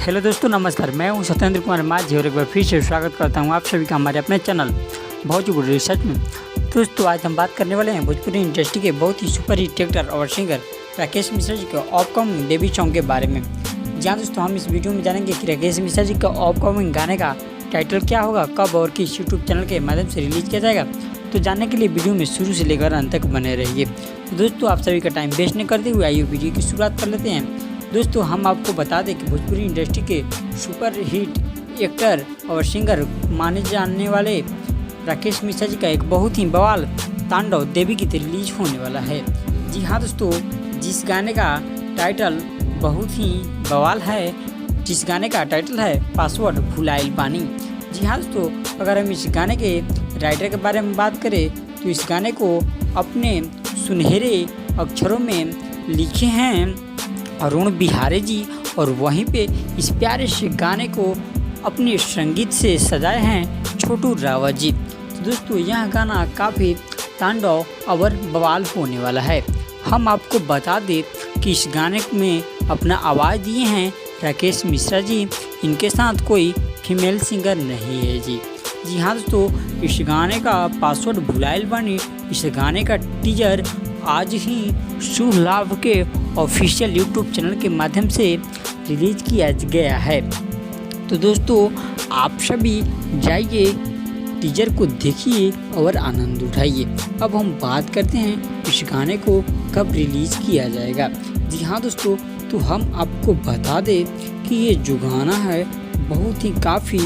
Hello दोस्तों, नमस्कार। मैं हूं सत्येंद्र कुमार माझी और एक बार फिर से स्वागत करता हूं आप सभी का हमारे अपने चैनल भोजपुरी रिसर्च में। दोस्तों, आज हम बात करने वाले हैं भोजपुरी इंडस्ट्री के बहुत ही सुपर हिट एक्टर और सिंगर राकेश मिश्रा जी के अपकमिंग डेब्यू सॉन्ग के बारे में। जहाँ दोस्तों हम इस वीडियो में जानेंगे कि राकेश मिश्रा जी का अपकमिंग गाने का टाइटल क्या होगा, कब और किस यूट्यूब चैनल के माध्यम से रिलीज किया जाएगा। तो जानने के लिए वीडियो में शुरू से लेकर अंत तक बने रहिए। तो दोस्तों, आप सभी का टाइम वेस्ट नहीं करते हुए आइए वीडियो की शुरुआत कर लेते हैं। दोस्तों, हम आपको बता दें कि भोजपुरी इंडस्ट्री के सुपर हिट एक्टर और सिंगर माने जाने वाले राकेश मिश्रा जी का एक बहुत ही बवाल तांडव देवी गीत रिलीज होने वाला है। जी हाँ दोस्तों, जिस गाने का टाइटल बहुत ही बवाल है, जिस गाने का टाइटल है पासवर्ड भुलाइल बानी। जी हाँ दोस्तों, अगर हम इस गाने के राइटर के बारे में बात करें तो इस गाने को अपने सुनहरे अक्षरों में लिखे हैं अरुण बिहारी जी, और वहीं पे इस प्यारे से गाने को अपने संगीत से सजाए हैं छोटू रावत जी। तो दोस्तों, यह गाना काफ़ी तांडव और बवाल होने वाला है। हम आपको बता दें कि इस गाने में अपना आवाज़ दिए हैं राकेश मिश्रा जी, इनके साथ कोई फीमेल सिंगर नहीं है जी। जी हाँ दोस्तों, इस गाने का पासवर्ड भुलाइल बानी, इस गाने का टीजर आज ही शुभ लाभ के ऑफिशियल यूट्यूब चैनल के माध्यम से रिलीज किया गया है। तो दोस्तों, आप सभी जाइए टीजर को देखिए और आनंद उठाइए। अब हम बात करते हैं इस गाने को कब रिलीज किया जाएगा। जी हाँ दोस्तों, तो हम आपको बता दें कि ये जो गाना है बहुत ही काफ़ी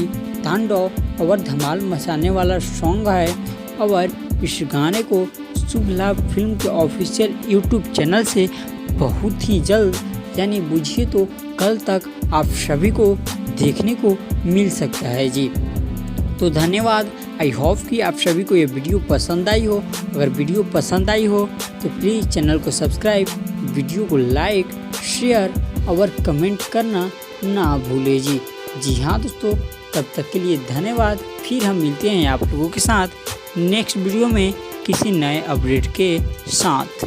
तांडव और धमाल मचाने वाला सॉन्ग है, और इस गाने को शुभ लाभ फिल्म के ऑफिशियल यूट्यूब चैनल से बहुत ही जल्द, यानी बुझिए तो कल तक आप सभी को देखने को मिल सकता है जी। तो धन्यवाद। आई होप कि आप सभी को ये वीडियो पसंद आई हो। अगर वीडियो पसंद आई हो तो प्लीज़ चैनल को सब्सक्राइब, वीडियो को लाइक, शेयर और कमेंट करना ना भूलें जी। जी हाँ दोस्तों, तब तक के लिए धन्यवाद। फिर हम मिलते हैं आप लोगों के साथ नेक्स्ट वीडियो में किसी नए अपडेट के साथ।